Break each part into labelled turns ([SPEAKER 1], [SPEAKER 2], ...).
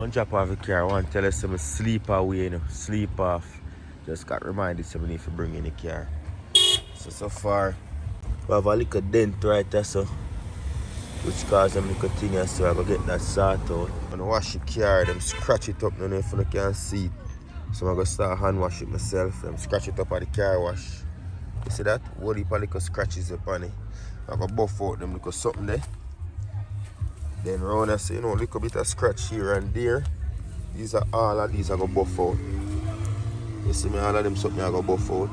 [SPEAKER 1] One drop off the car, I want to tell us some sleep away, sleep off. Just got reminded so we need to bring in the car. So far, we have a little dent right there, so which cause them little thing here, so I go get that sort out. When I wash the car, them scratch it up, if you can see it. So I'm going to start hand wash it myself. Them scratch it up at the car wash. You see that? What heap of little scratches upon it. I'm going to buff out them little something there. Then round I say, little bit of scratch here and there. These are all of these I go buff out. You see me, all of them something I go buff out.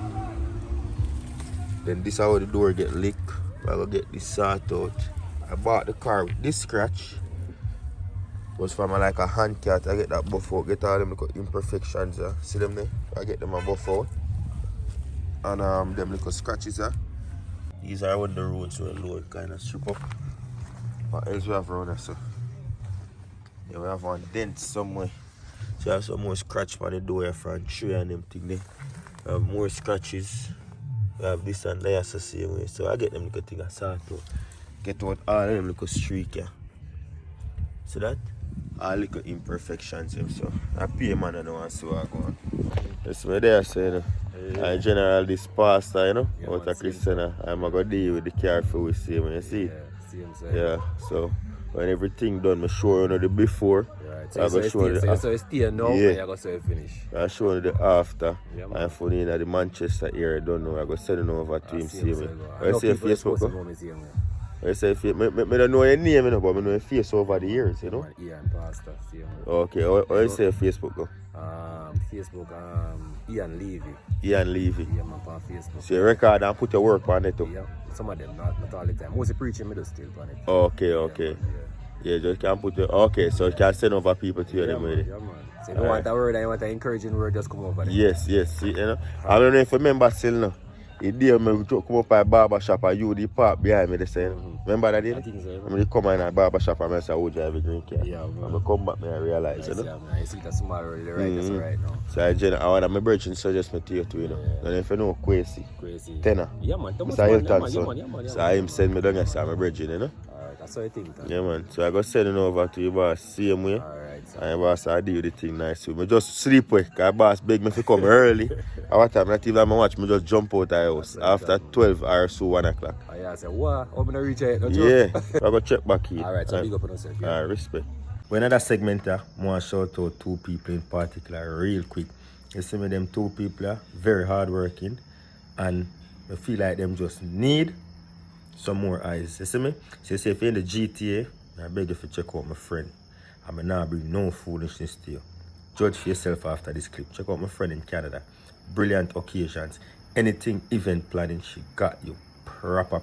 [SPEAKER 1] Then this is how the door get leaked. I go get this sort out. I bought the car with this scratch. Was from like a hand cat. I get that buff out. Get all them little imperfections. See them there? I get them a buff out. And them little scratches. These are when the roads will load kind of strip up. What else we have around here, so? Yeah, we have one dent somewhere. So we have some more scratch on the door from tree and them thing there. We have more scratches. We have this and there the same way. So I get them little thing I sort out. Get out all of them little streak here. See that? All little imperfections here. So I pay man and I want to see what I go on. That's what they are saying. I general this pastor, out of Christian. I'm going to deal with the car for we see when you see it. Yeah, so when everything done, I show you the before. Right. So
[SPEAKER 2] it's still now, yeah. You're going to finish.
[SPEAKER 1] I show you the after. Yeah, and for in the Manchester area, I don't know. I'm going to send it over to him. See me. I say Facebook. I say I don't know your name, but I know your face over the years,
[SPEAKER 2] Ian Pastor, same.
[SPEAKER 1] Okay, I say Facebook.
[SPEAKER 2] Facebook, Ian Levy.
[SPEAKER 1] Ian Levy.
[SPEAKER 2] Yeah, man, on Facebook.
[SPEAKER 1] So you record and put your work on it too?
[SPEAKER 2] Yeah, some of them, not all the time. Mostly preaching, me still on it.
[SPEAKER 1] Okay. Yeah, just can put your... Okay, so you can send over people to you.
[SPEAKER 2] Yeah, man. So if you want a word and you want an encouraging word, just come over there.
[SPEAKER 1] Yes. See, I don't know if you remember still now. The day I come up at barber shop and you the park behind me, they say, remember that day?
[SPEAKER 2] I think so.
[SPEAKER 1] I come in at barber shop and I say, oh, drive a green car.
[SPEAKER 2] Yeah, man.
[SPEAKER 1] I come back and I realize,
[SPEAKER 2] I see that small already right now.
[SPEAKER 1] So I want my brethren suggest me to you too, And if you know Kwesi, Tenor.
[SPEAKER 2] Yeah, man.
[SPEAKER 1] Mr. Hilton, son. So I him send me down and say, my brethren,
[SPEAKER 2] Alright, that's what I think.
[SPEAKER 1] Yeah, man. So I go send it over to you, boss, same way. And boss, I do the thing nice too. I just sleep with, because boss beg me to come early. At what time, not even I watch, I just jump out of the house after 12 or so 1 o'clock.
[SPEAKER 2] I say, what? I'm going to reach it.
[SPEAKER 1] Yeah, I go check back here.
[SPEAKER 2] Alright, so big up on yourself.
[SPEAKER 1] Alright, respect. For another segment, I want to shout out 2 people in particular real quick. You see me, them 2 people are very hardworking and I feel like them just need some more eyes. You see me? So you say if you're in the GTA, I beg you to check out my friend. I'm not bring no foolishness to you. Judge for yourself after this clip. Check out my friend in Canada. Brilliant occasions. Anything event planning, she got you proper.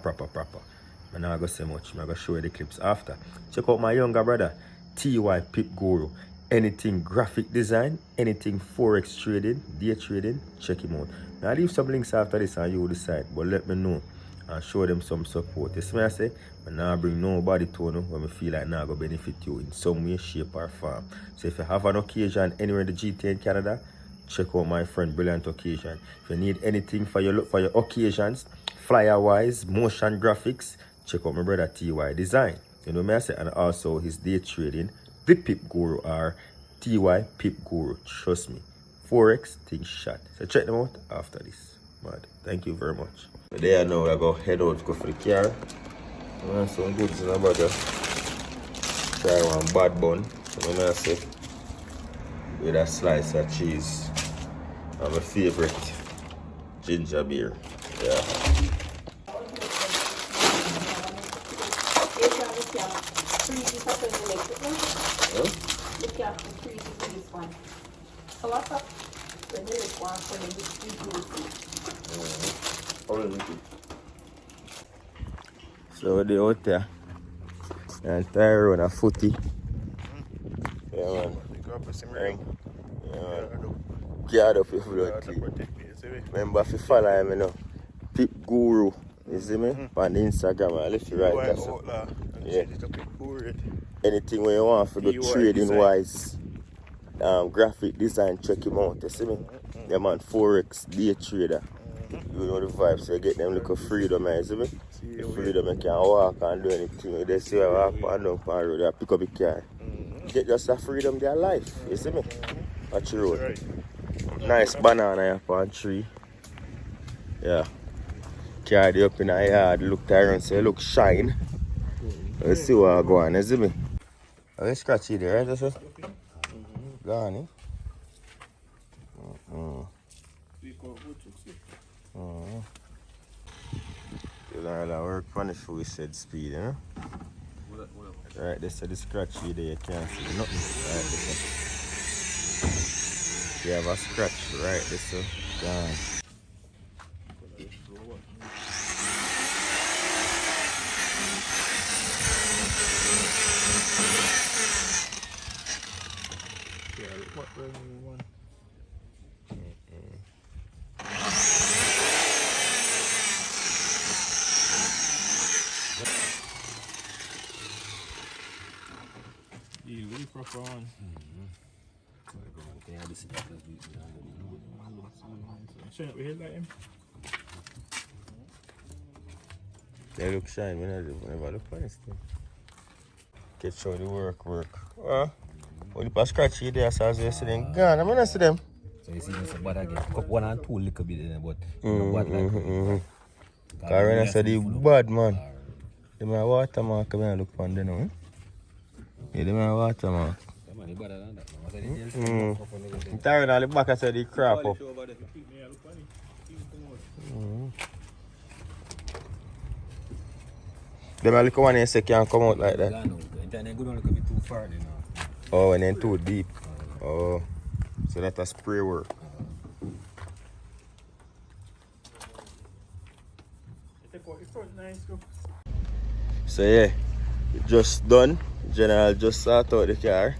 [SPEAKER 1] I'm not going to say much. I'm going to show you the clips after. Check out my younger brother, TY Pip Guru. Anything graphic design, anything forex trading, day trading, check him out. Now I leave some links after this and you decide, but let me know and show them some support. You see what I say? But now I bring nobody to you when I feel like now I go benefit you in some way, shape or form. So if you have an occasion anywhere in the GTA in Canada, check out my friend Brilliant Occasion. If you need anything for your occasions, flyer wise, motion graphics, check out my brother TY Design. You know what I say? And also his day trading, the Pip Guru or TY Pip Guru. Trust me. Forex, things shot. So check them out after this. But thank you very much. There now I go head out, go for the car. I want some goods in the burger. Try one bad bun. So I say with a slice of cheese. And my favorite ginger beer. Yeah. So they out there and tire on a footy. Yeah, man. Yeah, man. Guard up if you don't clean. Remember if you follow him, Pip Guru, you see me? On Instagram, I left you right there. So. Yeah. Anything when you want for the trading wise, graphic design, check him out, you see me? Yeah, man, Forex, day trader. You know the vibes, so you get them little freedom, you see me? The freedom, you can walk and do anything. They say I walk and down the road, I pick up a car. get just a freedom their life. You see me? Watch the road. Nice banana here on tree. Yeah. Carry up in the yard, look around, say look shine. Let's see what I go on, you see me? Oh, you scratch it there, right? That's it? Gone, eh? You don't really work on it for said speed, you know? Right, this is the scratch there, you can't see nothing. Right, this is. You have a scratch, right? This is gone. They look shine when I never look on this thing. Catch how the work. Only pass scratch there, so as you see them gone. I'm gonna see them.
[SPEAKER 2] So you see this bad again. Cup 1 and 2 little bit in there, but not bad like
[SPEAKER 1] Because when I say the bad man, they my watermark come and look on them now. Yeah, they my watermark.
[SPEAKER 2] man, it's better than that.
[SPEAKER 1] I'm tired of the back, I said the crap up. Them a little one in say can't come out like that. Oh, and then too deep. Oh, so that's a spray work. So yeah, just done. General just sort out the car.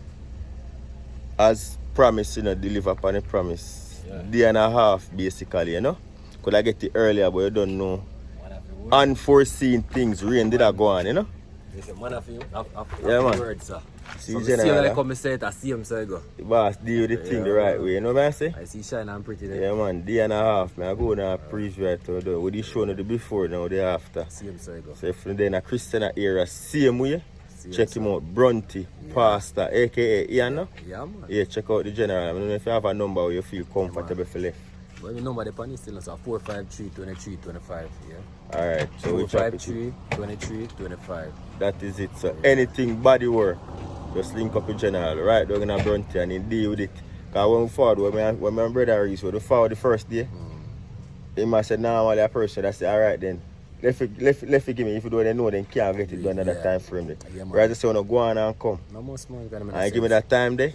[SPEAKER 1] As promised, you know, deliver upon the promise. Yeah. Day and a half basically, you know. Could I get it earlier, but you don't know. Unforeseen things, rain did I go on, you know? Yeah, man.
[SPEAKER 2] Word, sir.
[SPEAKER 1] See,
[SPEAKER 2] so
[SPEAKER 1] General,
[SPEAKER 2] see like come say it, I see him, so I go.
[SPEAKER 1] The boss deal with the thing the right way, you know what I say?
[SPEAKER 2] I see shine and pretty there.
[SPEAKER 1] Yeah, man, day and a half, man. I go now preach right to the with the show the before, now the after.
[SPEAKER 2] See him, so I go.
[SPEAKER 1] So if you're in a Christian era, same way, check him out. Brunty, Pastor, aka Ian, no?
[SPEAKER 2] Yeah, man.
[SPEAKER 1] Yeah, check out the General. I don't know if you have a number where you feel comfortable for left.
[SPEAKER 2] But the number the is still 453 23 25, yeah.
[SPEAKER 1] Alright, so we check it.
[SPEAKER 2] 453 23 25.
[SPEAKER 1] That is it. So anything body work, just link up with General, right? They're gonna Brunty and he deal with it. Because when we forward, when my brother Reese, we forward the first day, he must say, normally a person that say, alright then, let it give me. If you don't know, then can't get it done at that time frame. Right, so no go on and come.
[SPEAKER 2] No more small,
[SPEAKER 1] and give me that time there.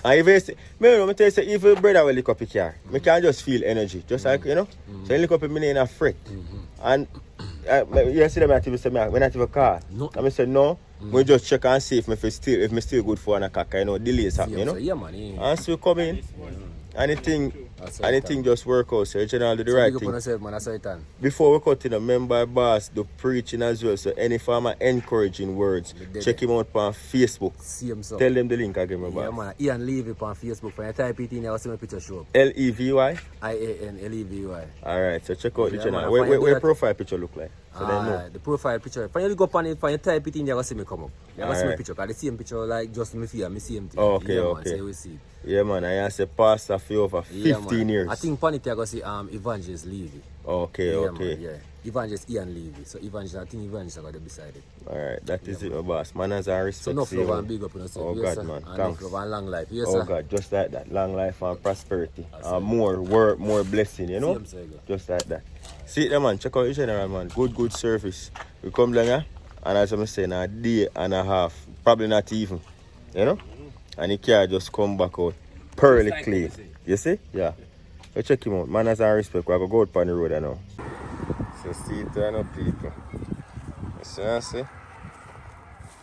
[SPEAKER 1] And if you say, me tell you, say, if your brother will lick up your car, me can just feel energy, just like, you know. So you lick up me in a fret. And you see them active, say, when I have a car,
[SPEAKER 2] no.
[SPEAKER 1] And I say, no, we just check and see if me still good for an car, you know, delays happen, you know.
[SPEAKER 2] Yeah, man, yeah.
[SPEAKER 1] And so we come in, anything just work out, so General do the right thing.
[SPEAKER 2] Yourself, man, that's it.
[SPEAKER 1] Before we cut in, a member boss do preaching as well, so any farmer encouraging words, check him out on Facebook.
[SPEAKER 2] See him, so.
[SPEAKER 1] Tell them the link again, my boss.
[SPEAKER 2] Yeah, man, Ian Levy on Facebook. When you type it in, you'll see my picture show up.
[SPEAKER 1] Levy?
[SPEAKER 2] IAN Levy.
[SPEAKER 1] Alright, so check out the channel. Where profile picture look like? So they know.
[SPEAKER 2] The profile picture. When you go on it, when you type it in, you'll see me come up. You'll see my picture, because the same picture like just me fear, me same thing.
[SPEAKER 1] Okay,
[SPEAKER 2] yeah,
[SPEAKER 1] okay.
[SPEAKER 2] Man, so you will see it.
[SPEAKER 1] Yeah, man, I say pastor for over 15 years.
[SPEAKER 2] I think Panity I go see Evangelist Levy.
[SPEAKER 1] Okay,
[SPEAKER 2] yeah,
[SPEAKER 1] okay.
[SPEAKER 2] Man, yeah. Evangelist Ian Levy. So Evangelist, I think Evangelist I got to beside it.
[SPEAKER 1] Alright, that is it, my boss. Manners and respect.
[SPEAKER 2] So enough love and big up on yourself.
[SPEAKER 1] Oh,
[SPEAKER 2] yes,
[SPEAKER 1] God,
[SPEAKER 2] sir.
[SPEAKER 1] man.
[SPEAKER 2] And
[SPEAKER 1] Thanks.
[SPEAKER 2] enough love and long life. Yes,
[SPEAKER 1] oh,
[SPEAKER 2] sir.
[SPEAKER 1] God, just like that. Long life and prosperity. And more work, more blessing, you know? Just like that. See it, man. Check out the General, man. Good service. We come down here, and as I'm saying, a day and a half. Probably not even. You know? And the car just come back out. Pearly clean. You see? Yeah. So check him out. Manners and respect. We're going to go out on the road now. So see it there now, people. You see what I say?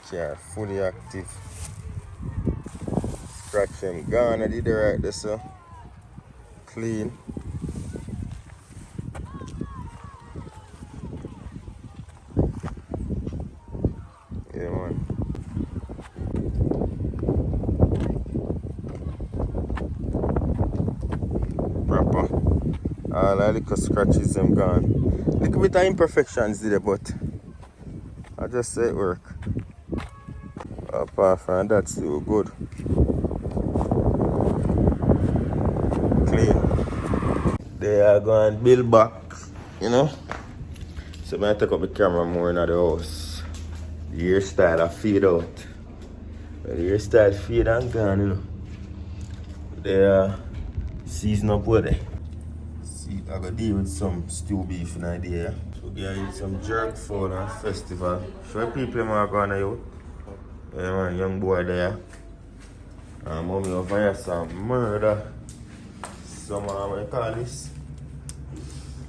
[SPEAKER 1] Car fully active. Scratch him gone. I did the right there, so. Clean. Yeah, man. Proper. All the little scratches them gone. Little bit of imperfections there, but I just say it work. Apart from that, still good. Clean. They are going to build back, you know. So I take up the camera more in the house. The hairstyle I fade out. But the hairstyle fade and gone, you know. They are season up with it. See, I got to deal with some stew beef in idea. So we are eat some jerk for the festival. Show people are going to you. Yeah, man, young boy there. And mommy over here some murder. Some, what you call this?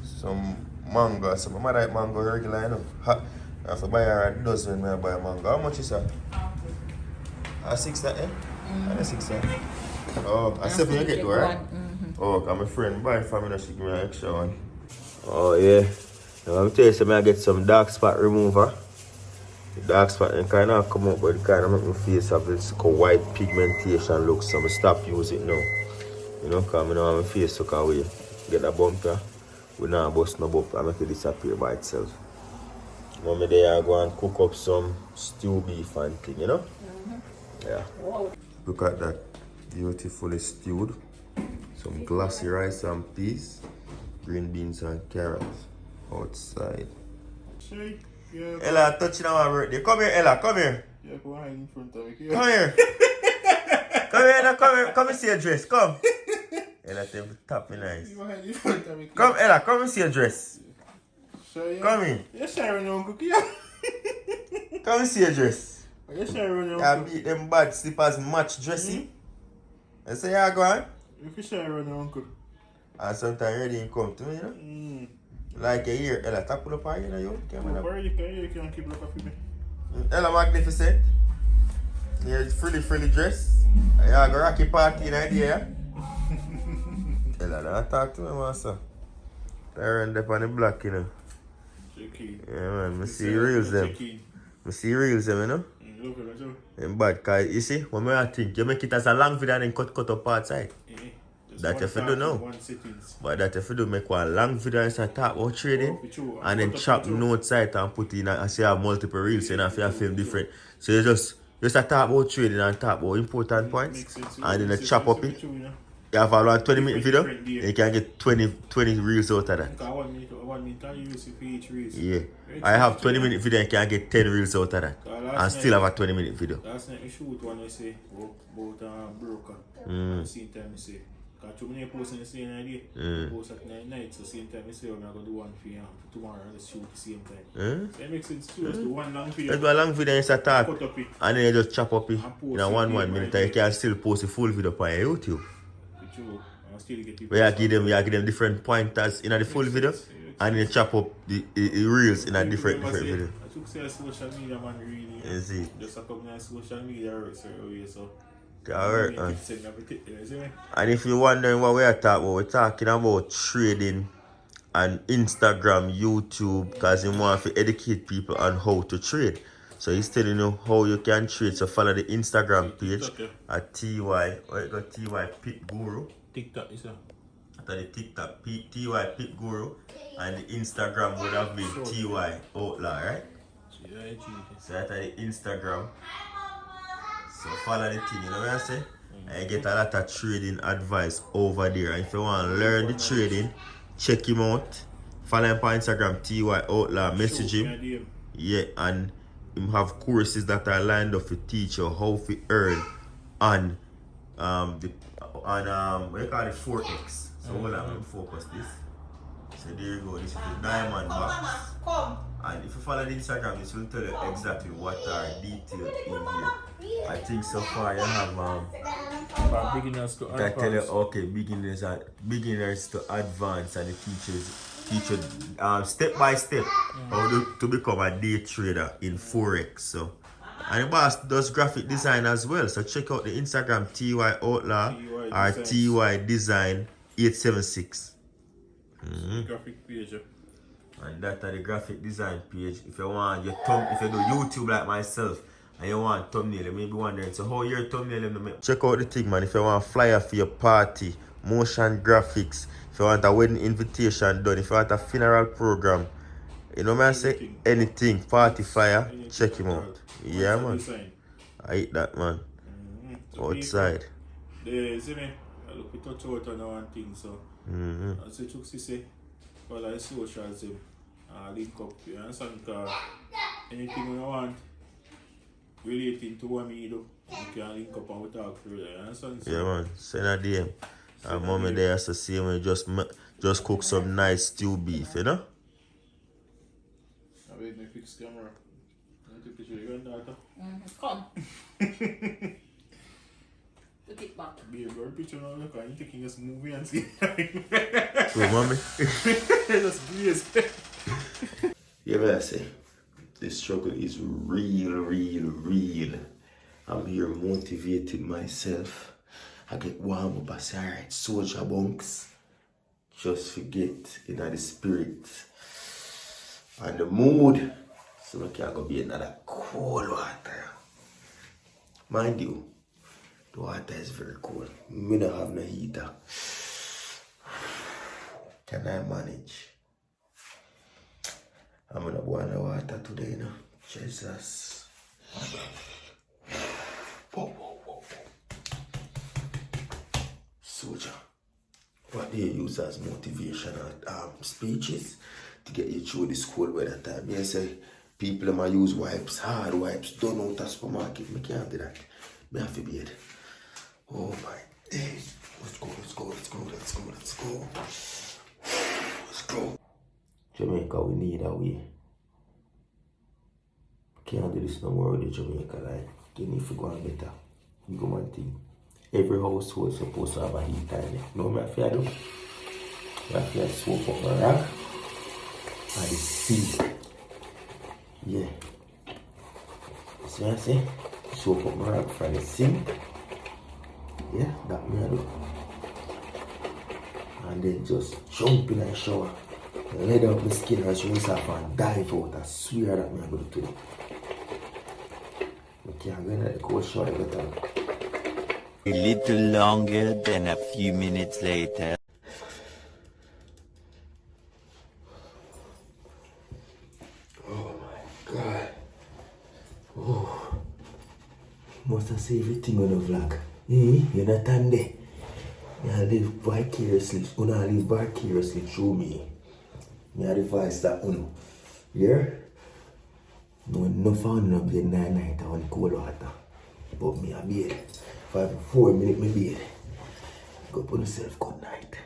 [SPEAKER 1] Some mango. Some I like mango regular, you know. I have to buy her a dozen when I buy mango. How much is that? A 6 that, eh? Mm-hmm. A 6 that. Oh, a 7 you get to, right? Mm-hmm. Oh, because my friend buy for me, she give me an extra one. Oh, yeah. Now, I'm tell you something, I get some dark spot remover. The dark spot and kind of come up, but it kind of make my face have this white pigmentation look, so I stop using it now. You know, because I know my face took away. Get that bumper, we now bust no bump and make it disappear by itself. Mommy there go and cook up some stew beef and thing, you know? Mm-hmm. Yeah. Whoa. Look at that. Beautifully stewed. Some glassy rice and peas. Green beans and carrots. Outside.
[SPEAKER 3] Shake. Yeah,
[SPEAKER 1] Ella touching our birthday. Come here, Ella, come here.
[SPEAKER 3] Yeah, go hide in front of me.
[SPEAKER 1] Yeah. Come here. Come here, now, come here. Come and see your dress. Come. Ella, tell me tap me nice.
[SPEAKER 3] You hide in front of me.
[SPEAKER 1] Come, Ella, come and see your dress.
[SPEAKER 3] So, yeah.
[SPEAKER 1] Come in.
[SPEAKER 3] You're sharing your cookie.
[SPEAKER 1] Come and see your dress.
[SPEAKER 3] You're sharing your
[SPEAKER 1] I beat them bad slippers match dressing. I say, yeah, go on.
[SPEAKER 3] If you share your uncle.
[SPEAKER 1] And sometimes ready and come to me, you know? Like a year, Ella, tap up on you, know, you
[SPEAKER 3] can keep looking for me.
[SPEAKER 1] Ella magnificent. You're fully dressed. You have a rocky party in idea. Ella, don't talk to me, master. They're on the block, you know. Yeah, man, I see reels them. I see reels them, you know? And bad, cause you see, when I think, you make it as a long video and then cut up parts, right? That if you do now. But that if you do make one long video and start talk about trading and then chop notes side and put in and say have multiple reels and if you film different. So you just start talk about trading and talk about important points and then you chop up it. You have a 20-minute video, you can get 20 reels out of that. Yeah. I have 20-minute video and can get 10 reels out of that. And still have a 20-minute video.
[SPEAKER 3] Last night I shoot one I say about broker. Same time I say. Because too many posts in the same idea. Post at night, so same time I say I'm going to do one for you for tomorrow and just shoot at the same time. So it makes sense too. Just do one long video.
[SPEAKER 1] Let's do a long video and start talk. And then you just chop up it in a 1 minute and you can still post a full video on your YouTube. Where you give them different pointers in the full video and then chop up the reels in a different video.
[SPEAKER 3] I took say social media man really.
[SPEAKER 1] You see?
[SPEAKER 3] Just a couple of social media works away so.
[SPEAKER 1] Alright, man. And if you're wondering what we're talking about trading on Instagram, YouTube, because he wants to educate people on how to trade. So he's telling you how you can trade. So follow the Instagram page at TY, what you got TY Pit Guru.
[SPEAKER 3] TikTok is that?
[SPEAKER 1] After the TikTok, TY Pit Guru, and the Instagram would have been TY Outlaw, right? So after the Instagram. So follow the thing, you know what I say? And you get a lot of trading advice over there. And if you want to learn the trading, check him out. Follow him on Instagram, TY Outlaw, message him. Yeah, and him have courses that are lined up to teach you how to earn on what you call it, Forex. So hold on, let me focus this. So there you go, this is the diamond box. And if you follow the Instagram, this will tell you exactly what are detailed in here. I think so far you have
[SPEAKER 3] beginners to
[SPEAKER 1] advance. Tell you, okay, beginners to advance, and it teach you step by step how to become a day trader in Forex. So, and the boss does graphic design as well. So check out the Instagram TY Outlaw or TY Design 876.
[SPEAKER 3] Graphic page.
[SPEAKER 1] And that's the graphic design page. If you want your if you do YouTube like myself and you want thumbnail, you may be wondering, so how your thumbnail make? Check out the thing, man. If you want flyer for your party, motion graphics, if you want a wedding invitation done, if you want a funeral program, you know what I say? Anything, party flyer, check him out. Yeah, man. I eat that, man.
[SPEAKER 3] So
[SPEAKER 1] Outside.
[SPEAKER 3] They see me, I look we touch out on one thing, so I say Chuck say, well I socials him, link up, you understand? Because anything we want relating to what me do, you can link up and we talk further, you understand? So,
[SPEAKER 1] Yeah, man. Send a DM.
[SPEAKER 3] Send
[SPEAKER 1] And
[SPEAKER 3] a
[SPEAKER 1] mommy
[SPEAKER 3] DM.
[SPEAKER 1] there has to see me just cook some nice stew beef, you know?
[SPEAKER 3] I wait me fix camera. I take picture of your granddaughter.
[SPEAKER 4] Come. Put it back.
[SPEAKER 3] Be a blur picture now, look, I'm taking this movie and see.
[SPEAKER 1] So, mommy.
[SPEAKER 3] Just please.
[SPEAKER 1] Yeah, but I say, this struggle is real. I'm here motivating myself. I get warm up, I say, alright, soldier bunks. Just forget in the spirit and the mood. So I can't go be another cold water. Mind you, the water is very cold. Me don't have no heater. Can I manage? I'm gonna go on the water today, you know. Jesus. Whoa. Soldier, what do you use as motivational speeches to get you through this cold weather time? You say people might use wipes, hard wipes, done out of supermarket. Me can't do that. Me have to be it. Oh my days. Let's go. Jamaica, we need a way. Can't do this no more with the Jamaica, like, you need to go on better. You go one thing. Every household is supposed to have a heater in it. No, me have to do. You have to swap up a rag and the sink. Yeah. See what I say? Swap up my rag from the sink. Yeah, that me I do. And then just jump in the shower. Lay up my skin and rinse off and dive out. I swear that I'm going to do it. I can't go in the cold shower every time.
[SPEAKER 5] A little longer than a few minutes later.
[SPEAKER 1] Oh my God. Oh. Must have say everything on the vlog. You not time there. You live vicariously. You not live vicariously through me. Me advise that uno. Yeah? No enough on no bed night on cold water. But me a bed. 5 4 minutes me bed. Go put yourself good night.